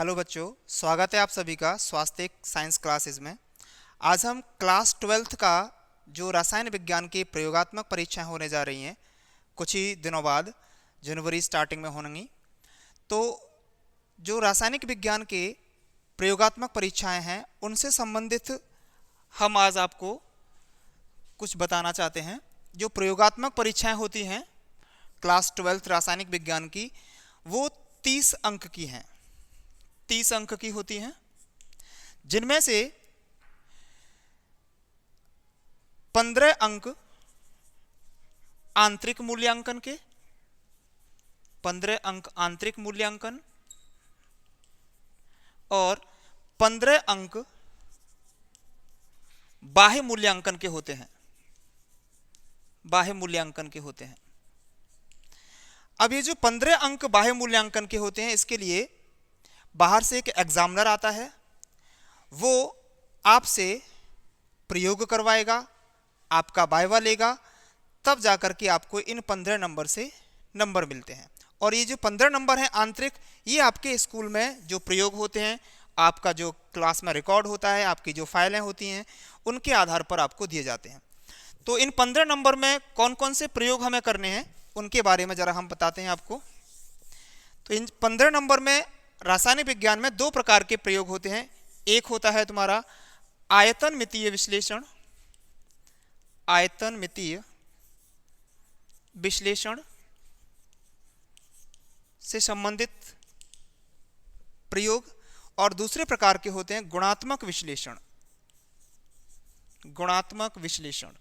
Hello बच्चों, स्वागत है आप सभी का स्वास्थ्य साइंस क्लासेस में। आज हम क्लास 12th का जो रसायन विज्ञान की प्रयोगात्मक परीक्षाएं होने जा रही हैं कुछ ही दिनों बाद, जनवरी स्टार्टिंग में होंगी। तो जो रासायनिक विज्ञान के प्रयोगात्मक परीक्षाएं हैं उनसे संबंधित हम आज आपको कुछ बताना चाहते हैं। जो प्रयोगात्मक परीक्षाएं होती हैं क्लास 12th रासायनिक विज्ञान की, वो 30 अंक की हैं। 30 अंक की होती हैं, जिनमें से 15 अंक आंतरिक मूल्यांकन के, 15 अंक आंतरिक मूल्यांकन और 15 अंक बाह्य मूल्यांकन के होते हैं। बाह्य मूल्यांकन के होते हैं। अब ये जो 15 अंक बाह्य मूल्यांकन के होते हैं, इसके लिए बाहर से एक एग्जामिनर आता है। वो आपसे प्रयोग करवाएगा, आपका वाइवा लेगा, तब जाकर के आपको इन 15 नंबर से नंबर मिलते हैं। और ये जो 15 नंबर हैं आंतरिक, ये आपके स्कूल में जो प्रयोग होते हैं, आपका जो क्लास में रिकॉर्ड होता है, आपकी जो फाइलें होती हैं, उनके आधार पर आपको दिए जाते हैं। तो इन 15 नंबर में कौन कौन से प्रयोग हमें करने हैं उनके बारे में जरा हम बताते हैं आपको। तो इन 15 नंबर में रासायनिक विज्ञान में 2 प्रकार के प्रयोग होते हैं। एक होता है तुम्हारा आयतन मितीय विश्लेषण, आयतन मितीय विश्लेषण से संबंधित प्रयोग, और दूसरे प्रकार के होते हैं गुणात्मक विश्लेषण। गुणात्मक विश्लेषण।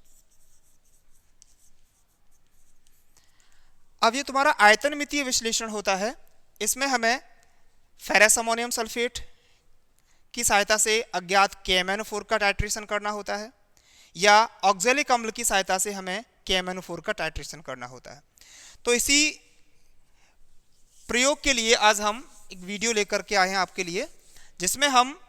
अब ये तुम्हारा आयतन मितीय विश्लेषण होता है, इसमें हमें फेरस अमोनियम सल्फेट की सहायता से अज्ञात KMnO4 का टाइट्रेशन करना होता है, या ऑक्जेलिक अम्ल की सहायता से हमें KMnO4 का टाइट्रेशन करना होता है। तो इसी प्रयोग के लिए आज हम एक वीडियो लेकर के आए हैं आपके लिए, जिसमें हम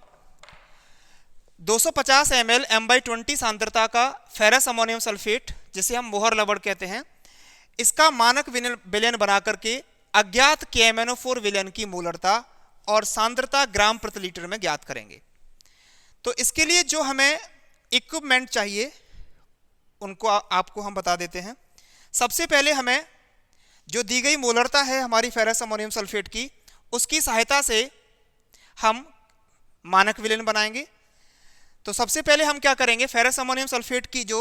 250 ml M/20 सांद्रता का फेरस अमोनियम सल्फेट, जिसे हम मोहर लवण कहते हैं, इसका मानक विलयन बना करके अज्ञात KMnO4 विलयन की मोलरता और सांद्रता ग्राम प्रति लीटर में ज्ञात करेंगे। तो इसके लिए जो हमें इक्विपमेंट चाहिए उनको आपको हम बता देते हैं। सबसे पहले हमें जो दी गई मोलरता है हमारी फेरस अमोनियम सल्फेट की, उसकी सहायता से हम मानक विलयन बनाएंगे। तो सबसे पहले हम क्या करेंगे, फेरस अमोनियम सल्फेट की जो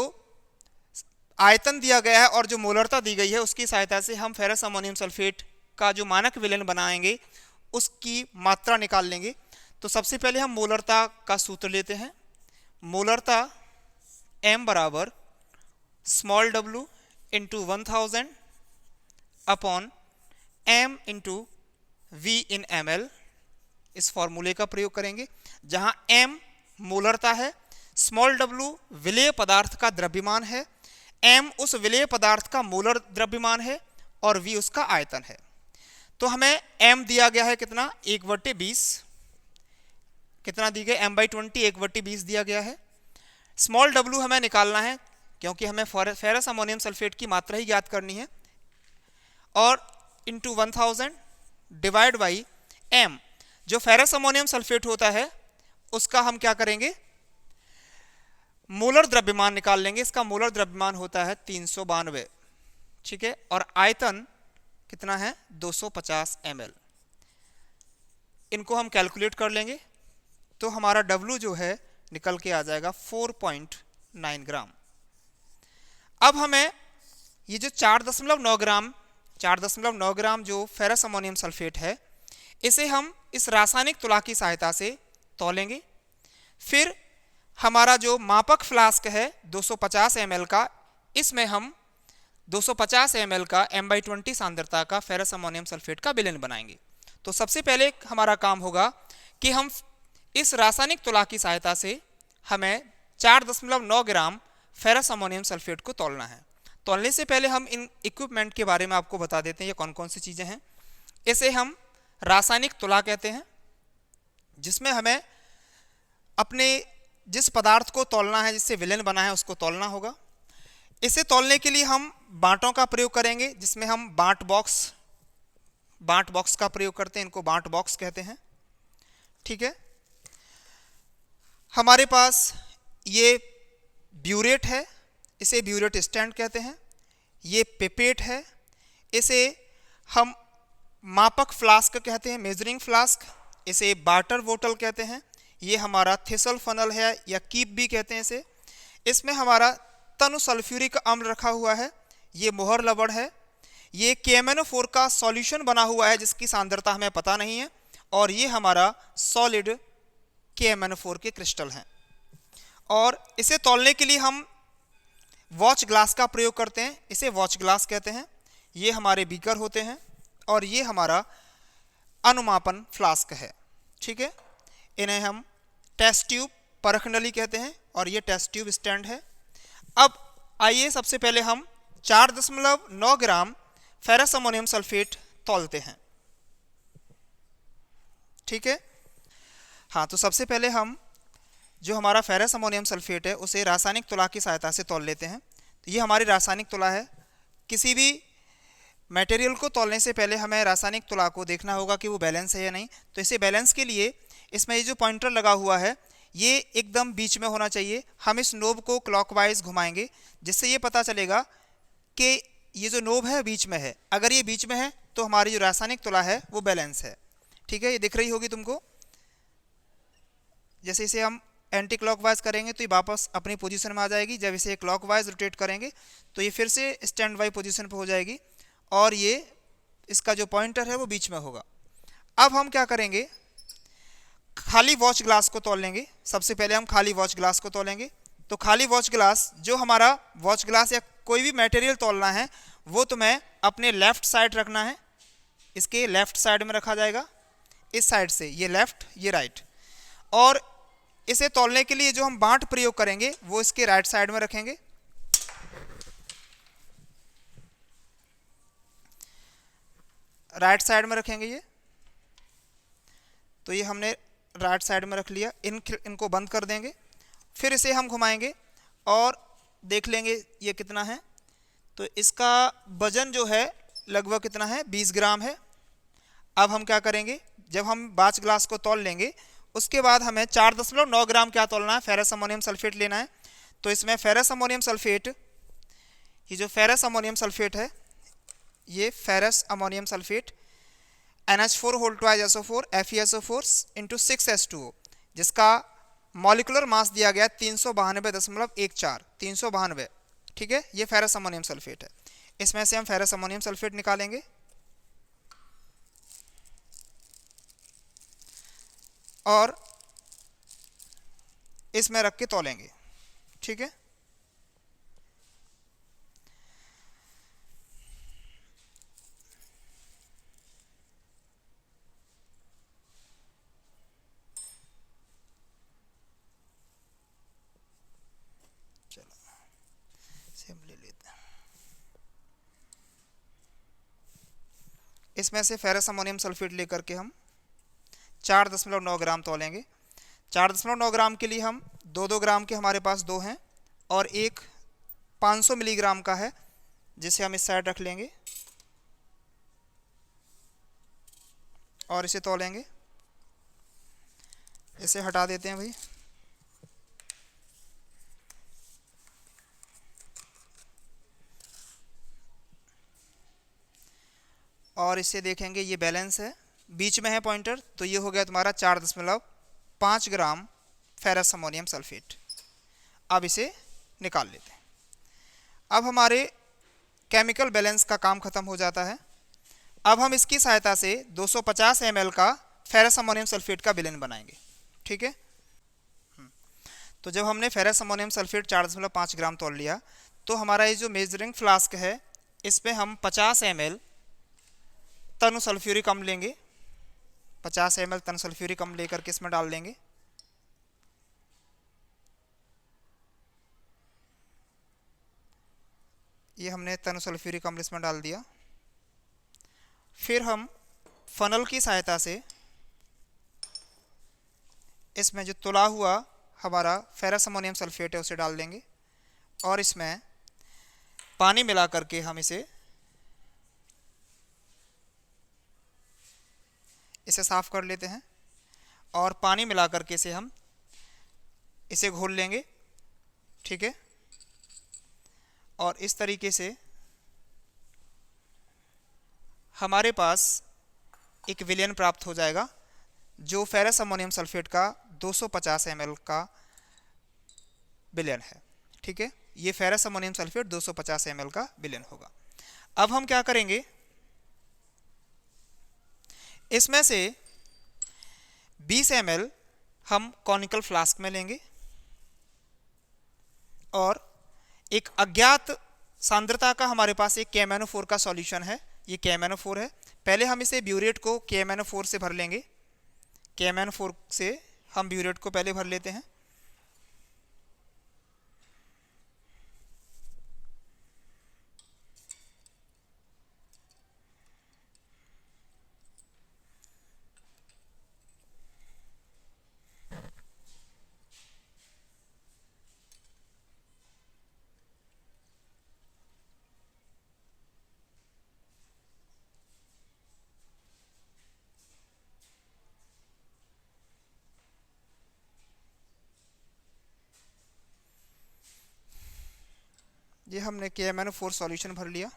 आयतन दिया गया है और जो मोलरता दी गई है, उसकी सहायता से हम फेरस अमोनियम सल्फेट का जो मानक विलयन बनाएंगे उसकी मात्रा निकाल लेंगे। तो सबसे पहले हम मोलरता का सूत्र लेते हैं। मोलरता M बराबर small w into 1000 upon M into V इन ml, इस फॉर्मूले का प्रयोग करेंगे, जहां M मोलरता है, स्मॉल w विलेय पदार्थ का द्रव्यमान है, M उस विलेय पदार्थ का मोलर द्रव्यमान है और V उसका आयतन है। तो हमें M दिया गया है कितना, 1/20। कितना दी गई, M/20 1/20 दिया गया है। स्मॉल w हमें निकालना है, क्योंकि हमें फेरस अमोनियम सल्फेट की मात्रा ही ज्ञात करनी है, और इंटू 1000 डिवाइड बाई M। जो फेरस अमोनियम सल्फेट होता है उसका हम क्या करेंगे, मोलर द्रव्यमान निकाल लेंगे। इसका मोलर द्रव्यमान होता है 392, ठीक है, और आयतन कितना है, 250 ml। इनको हम कैलकुलेट कर लेंगे तो हमारा W जो है निकल के आ जाएगा 4.9 ग्राम। अब हमें ये जो 4.9 ग्राम जो फेरस अमोनियम सल्फेट है, इसे हम इस रासायनिक तुला की सहायता से तौलेंगे। फिर हमारा जो मापक फ्लास्क है 250 ml का, इसमें हम 250 ml का M/20 सांद्रता का फेरस अमोनियम सल्फेट का विलयन बनाएंगे। तो सबसे पहले हमारा काम होगा कि हम इस रासायनिक तुला की सहायता से हमें 4.9 ग्राम फेरस अमोनियम सल्फेट को तौलना है। तौलने से पहले हम इन इक्विपमेंट के बारे में आपको बता देते हैं ये कौन कौन सी चीज़ें हैं। इसे हम रासायनिक तुला कहते हैं, जिसमें हमें अपने जिस पदार्थ को तौलना है, जिससे विलयन बना है, उसको तौलना होगा। इसे तौलने के लिए हम बांटों का प्रयोग करेंगे, जिसमें हम बांट बॉक्स का प्रयोग करते हैं, इनको बांट बॉक्स कहते हैं। ठीक है। हमारे पास ये ब्यूरेट है, इसे ब्यूरेट स्टैंड कहते हैं। ये पिपेट है, इसे हम मापक फ्लास्क कहते हैं, मेजरिंग फ्लास्क। इसे वाटर बोतल कहते हैं। ये हमारा थिसल फनल है या कीप भी कहते हैं इसे। इसमें हमारा तनु सल्फ्यूरिक अम्ल रखा हुआ है। ये मोहर लवड़ है। ये KMnO4 का सॉल्यूशन बना हुआ है जिसकी सांद्रता हमें पता नहीं है। और ये हमारा सॉलिड KMnO4 के क्रिस्टल हैं। और इसे तौलने के लिए हम वॉच ग्लास का प्रयोग करते हैं, इसे वॉच ग्लास कहते हैं। ये हमारे बीकर होते हैं और ये हमारा अनुमापन फ्लास्क है, ठीक है। इन्हें हम टेस्ट ट्यूब परख नली कहते हैं और ये टेस्ट ट्यूब स्टैंड है। अब आइए सबसे पहले हम 4.9 ग्राम फेरस अमोनियम सल्फेट तौलते हैं, ठीक है। हाँ, तो सबसे पहले हम जो हमारा फेरस अमोनियम सल्फेट है उसे रासायनिक तुला की सहायता से तौल लेते हैं। तो ये हमारी रासायनिक तुला है। किसी भी मटेरियल को तौलने से पहले हमें रासायनिक तुला को देखना होगा कि वो बैलेंस है या नहीं। तो इसे बैलेंस के लिए इसमें ये जो पॉइंटर लगा हुआ है ये एकदम बीच में होना चाहिए। हम इस नोब को क्लॉकवाइज घुमाएंगे जिससे ये पता चलेगा कि ये जो नोब है बीच में है। अगर ये बीच में है तो हमारी जो रासायनिक तुला है वो बैलेंस है, ठीक है। ये दिख रही होगी तुमको। जैसे इसे हम एंटी क्लॉकवाइज करेंगे तो ये वापस अपनी पोजीशन में आ जाएगी। जब इसे क्लॉकवाइज रोटेट करेंगे तो ये फिर से स्टैंड बाई पोजीशन पर हो जाएगी और ये इसका जो पॉइंटर है वो बीच में होगा। अब हम क्या करेंगे, खाली वॉच ग्लास को तौल लेंगे। सबसे पहले हम खाली वॉच ग्लास को तौलेंगे। तो खाली वॉच ग्लास, जो हमारा वॉच ग्लास या कोई भी मटेरियल तौलना है वो तुम्हें अपने लेफ्ट साइड रखना है। इसके लेफ्ट साइड में रखा जाएगा, इस साइड से, ये लेफ्ट ये राइट। और इसे तौलने के लिए जो हम बांट प्रयोग करेंगे वो इसके राइट साइड में रखेंगे। राइट साइड में रखेंगे ये। तो ये हमने राइट साइड में रख लिया। इनको बंद कर देंगे। फिर इसे हम घुमाएंगे और देख लेंगे ये कितना है। तो इसका वजन जो है लगभग कितना है, 20 ग्राम है। अब हम क्या करेंगे, जब हम वॉच ग्लास को तौल लेंगे उसके बाद हमें 4.9 ग्राम क्या तौलना है, फेरस अमोनियम सल्फेट लेना है। तो इसमें फेरस अमोनियम सल्फेट, ये जो फेरस अमोनियम सल्फेट है ये ferrous ammonium sulphate NH4 whole twice SO4 FeSO4 into 6H2O, जिसका मॉलिकुलर मास दिया गया 392.14, 392, ठीक है। ये फेरस अमोनियम सल्फेट है। इसमें से हम फेरस अमोनियम सल्फेट निकालेंगे और इसमें रख के तौलेंगे, ठीक है। चलो इसे हम ले लेते हैं। इसमें से फेरस अमोनियम सल्फेट लेकर के हम 4.9 ग्राम तौलेंगे। 4.9 ग्राम के लिए हम 2-2 ग्राम के हमारे पास 2 हैं और एक 500 मिलीग्राम का है जिसे हम इस साइड रख लेंगे और इसे तौलेंगे। इसे हटा देते हैं भाई। और इसे देखेंगे ये बैलेंस है, बीच में है पॉइंटर। तो ये हो गया तुम्हारा 4.5 ग्राम फेरस अमोनियम सल्फेट। अब इसे निकाल लेते हैं। अब हमारे केमिकल बैलेंस का काम खत्म हो जाता है। अब हम इसकी सहायता से 250 ml का फेरस अमोनियम सल्फेट का विलेन बनाएंगे, ठीक है। तो जब हमने फेरस अमोनियम सल्फेट 4.5 ग्राम तौल लिया तो हमारा ये जो मेजरिंग फ्लास्क है इसमें हम 50 ml तनु सल्फ्यूरिक अम्ल लेंगे। 50 ml तनु सल्फ्यूरिक अम्ल लेकर के इसमें डाल देंगे। ये हमने तनु सल्फ्यूरिक अम्ल इसमें डाल दिया। फिर हम फनल की सहायता से इसमें जो तुला हुआ हमारा फेरस अमोनियम सल्फेट है उसे डाल देंगे और इसमें पानी मिला करके हम इसे साफ कर लेते हैं। और पानी मिला करके इसे हम इसे घोल लेंगे। ठीक है, और इस तरीके से हमारे पास एक विलयन प्राप्त हो जाएगा जो फेरस अमोनियम सल्फेट का 250 ml का विलयन है। ठीक है, ये फेरस अमोनियम सल्फेट 250 ml का विलयन होगा। अब हम क्या करेंगे, इसमें से 20 ml हम कॉनिकल फ्लास्क में लेंगे और एक अज्ञात सांद्रता का हमारे पास एक KMnO4 का सॉल्यूशन है। ये KMnO4 है। पहले हम इसे ब्यूरेट को KMnO4 से भर लेंगे। KMnO4 से हम ब्यूरेट को पहले भर लेते हैं। ये हमने KMnO4 सॉल्यूशन भर लिया।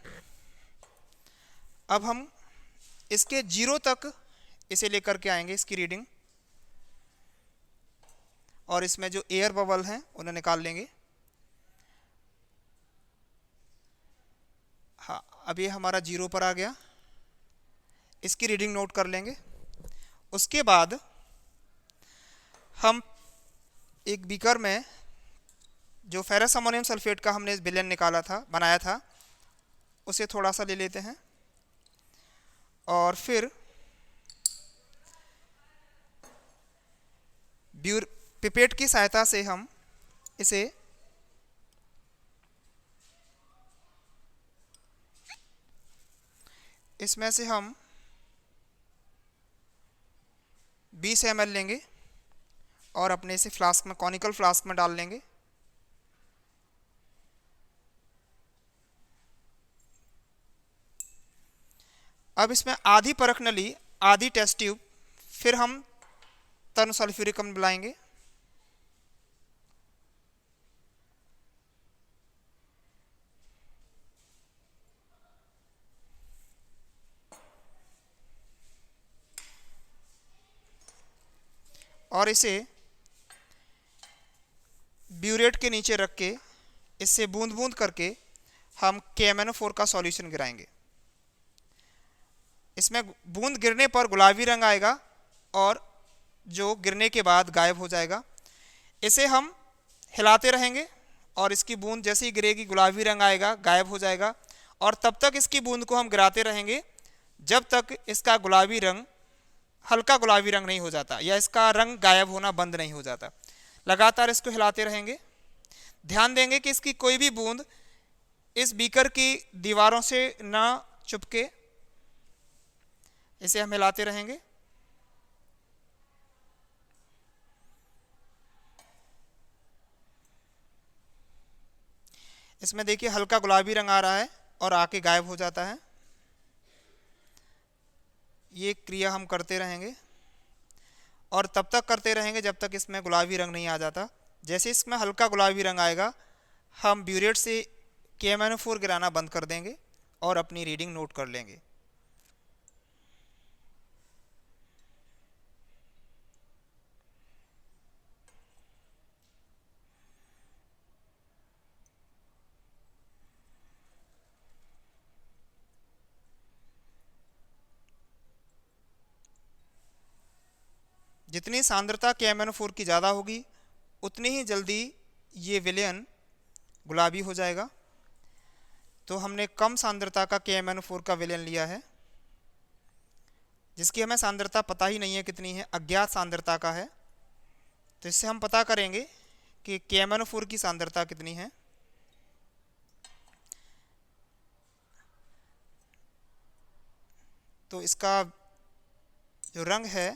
अब हम इसके 0 तक इसे लेकर के आएंगे, इसकी रीडिंग, और इसमें जो एयर बबल हैं उन्हें निकाल लेंगे। हाँ, अब ये हमारा 0 पर आ गया। इसकी रीडिंग नोट कर लेंगे। उसके बाद हम एक बीकर में जो फेरस अमोनियम सल्फेट का हमने विलयन निकाला था, बनाया था, उसे थोड़ा सा ले लेते हैं और फिर पिपेट की सहायता से हम इसे इसमें से हम 20 ml लेंगे और अपने इसे फ्लास्क में, कॉनिकल फ्लास्क में डाल लेंगे। अब इसमें आधी परख नली, आधी टेस्ट ट्यूब, फिर हम तन सल्फ्यूरिक अम्ल मिलाएंगे। और इसे ब्यूरेट के नीचे रख के इससे बूंद बूंद करके हम KMnO4 का सॉल्यूशन गिराएंगे। इसमें बूंद गिरने पर गुलाबी रंग आएगा और जो गिरने के बाद गायब हो जाएगा। इसे हम हिलाते रहेंगे और इसकी बूंद जैसे ही गिरेगी गुलाबी रंग आएगा, गायब हो जाएगा, और तब तक इसकी बूंद को हम गिराते रहेंगे जब तक इसका गुलाबी रंग हल्का गुलाबी रंग नहीं हो जाता या इसका रंग गायब होना बंद नहीं हो जाता। लगातार इसको हिलाते रहेंगे। ध्यान देंगे कि इसकी कोई भी बूंद इस बीकर की दीवारों से ना चिपके। इसे हम हिलाते रहेंगे। इसमें देखिए हल्का गुलाबी रंग आ रहा है और आके गायब हो जाता है। ये क्रिया हम करते रहेंगे और तब तक करते रहेंगे जब तक इसमें गुलाबी रंग नहीं आ जाता। जैसे इसमें हल्का गुलाबी रंग आएगा, हम ब्यूरेट से KMnO4 गिराना बंद कर देंगे और अपनी रीडिंग नोट कर लेंगे। जितनी सांद्रता KMnO4 की ज़्यादा होगी उतनी ही जल्दी ये विलयन गुलाबी हो जाएगा। तो हमने कम सांद्रता का KMnO4 का विलयन लिया है, जिसकी हमें सांद्रता पता ही नहीं है कितनी है, अज्ञात सांद्रता का है। तो इससे हम पता करेंगे कि KMnO4 की सांद्रता कितनी है। तो इसका जो रंग है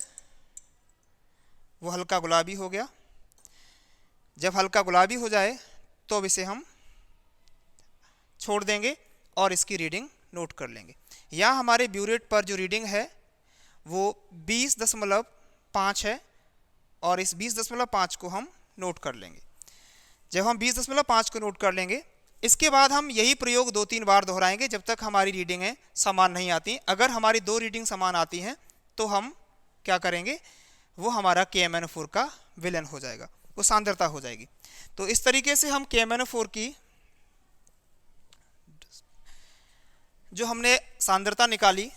वो हल्का गुलाबी हो गया। जब हल्का गुलाबी हो जाए तो अब इसे हम छोड़ देंगे और इसकी रीडिंग नोट कर लेंगे। यहाँ हमारे ब्यूरेट पर जो रीडिंग है वो 20.5 है और इस 20.5 को हम नोट कर लेंगे। जब हम 20.5 को नोट कर लेंगे, इसके बाद हम यही प्रयोग 2-3 बार दोहराएंगे जब तक हमारी रीडिंगें समान नहीं आती। अगर हमारी 2 रीडिंग समान आती हैं तो हम क्या करेंगे, वो हमारा KMnO4 का विलयन हो जाएगा, वो सांद्रता हो जाएगी। तो इस तरीके से हम KMnO4 की जो हमने सांद्रता निकाली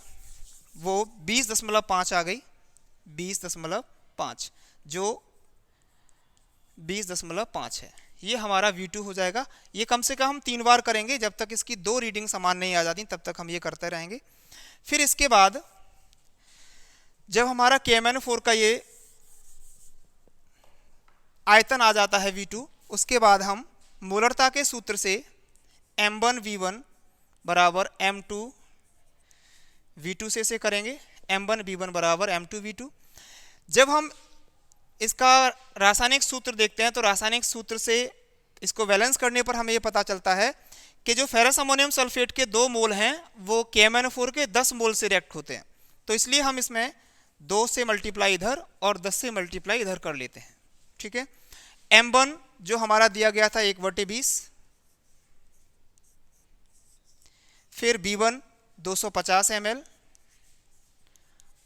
वो 20.5 आ गई, 20.5, जो 20.5 है, ये हमारा V2 हो जाएगा। ये कम से कम हम 3 बार करेंगे, जब तक इसकी 2 रीडिंग समान नहीं आ जाती तब तक हम ये करते रहेंगे। फिर इसके बाद जब हमारा KMnO4 का ये आयतन आ जाता है V2, उसके बाद हम मोलरता के सूत्र से M1V1 बराबर M2V2 से इसे करेंगे, M1V1 बराबर M2V2। जब हम इसका रासायनिक सूत्र देखते हैं तो रासायनिक सूत्र से इसको बैलेंस करने पर हमें ये पता चलता है कि जो फेरस अमोनियम सल्फेट के 2 मोल हैं वो KMnO4 के 10 मोल से रिएक्ट होते हैं। तो इसलिए हम इसमें 2 से मल्टीप्लाई इधर और 10 से मल्टीप्लाई इधर कर लेते हैं। ठीक है, M1 जो हमारा दिया गया था 1/20, फिर B1 250 ml,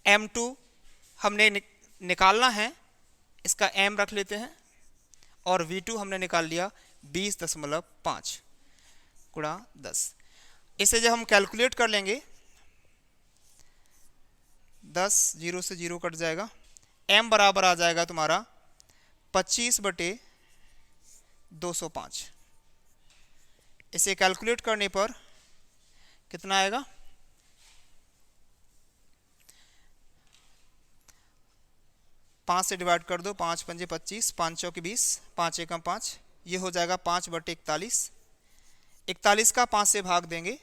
M2 हमने निकालना है, इसका M रख लेते हैं, और V2 हमने निकाल लिया 20.5 गुणा 10। इसे जब हम कैलकुलेट कर लेंगे 10 0 से 0 कट जाएगा, M बराबर आ जाएगा तुम्हारा 25/205। इसे कैलकुलेट करने पर कितना आएगा, 5 से डिवाइड कर दो, 5 पंजे 25, 5 चौके 20, 5 एकम 5, ये हो जाएगा 5/41। 41 का 5 से भाग देंगे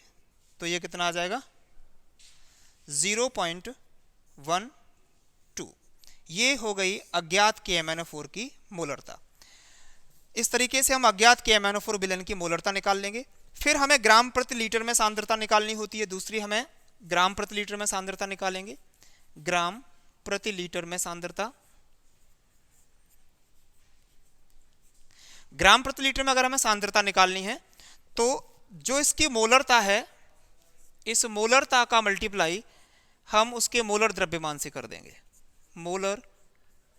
तो ये कितना आ जाएगा, 0.12। ये हो गई अज्ञात KMnO4 की मोलरता। इस तरीके से हम अज्ञात KMnO4 विलयन की मोलरता निकाल लेंगे। फिर हमें ग्राम प्रति लीटर में सांद्रता निकालनी होती है, दूसरी हमें ग्राम प्रति लीटर में सांद्रता निकालेंगे। ग्राम प्रति लीटर में सांद्रता, ग्राम प्रति लीटर में अगर हमें सांद्रता निकालनी है तो जो इसकी मोलरता है, इस मोलरता का मल्टीप्लाई हम उसके मोलर द्रव्यमान से कर देंगे, मोलर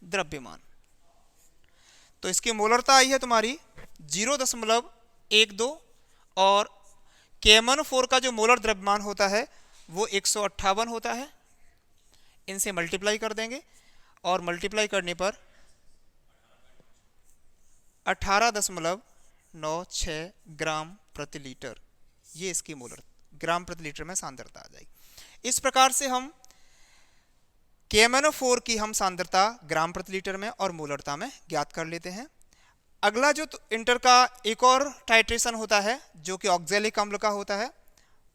द्रव्यमान। तो इसकी मोलरता आई है तुम्हारी 0.12 और KMnO4 का जो मोलर द्रव्यमान होता है वो 158 होता है। इनसे मल्टीप्लाई कर देंगे और मल्टीप्लाई करने पर 18.96 ग्राम प्रति लीटर, ये इसकी मोलर ग्राम प्रति लीटर में सांद्रता आ जाएगी। इस प्रकार से हम KMnO4 की हम सांद्रता ग्राम प्रति लीटर में और मोलरता में ज्ञात कर लेते हैं। अगला जो इंटर का एक और टाइट्रेशन होता है जो कि ऑक्जेलिक अम्ल का होता है,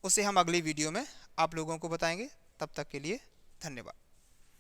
उसे हम अगली वीडियो में आप लोगों को बताएंगे। तब तक के लिए धन्यवाद।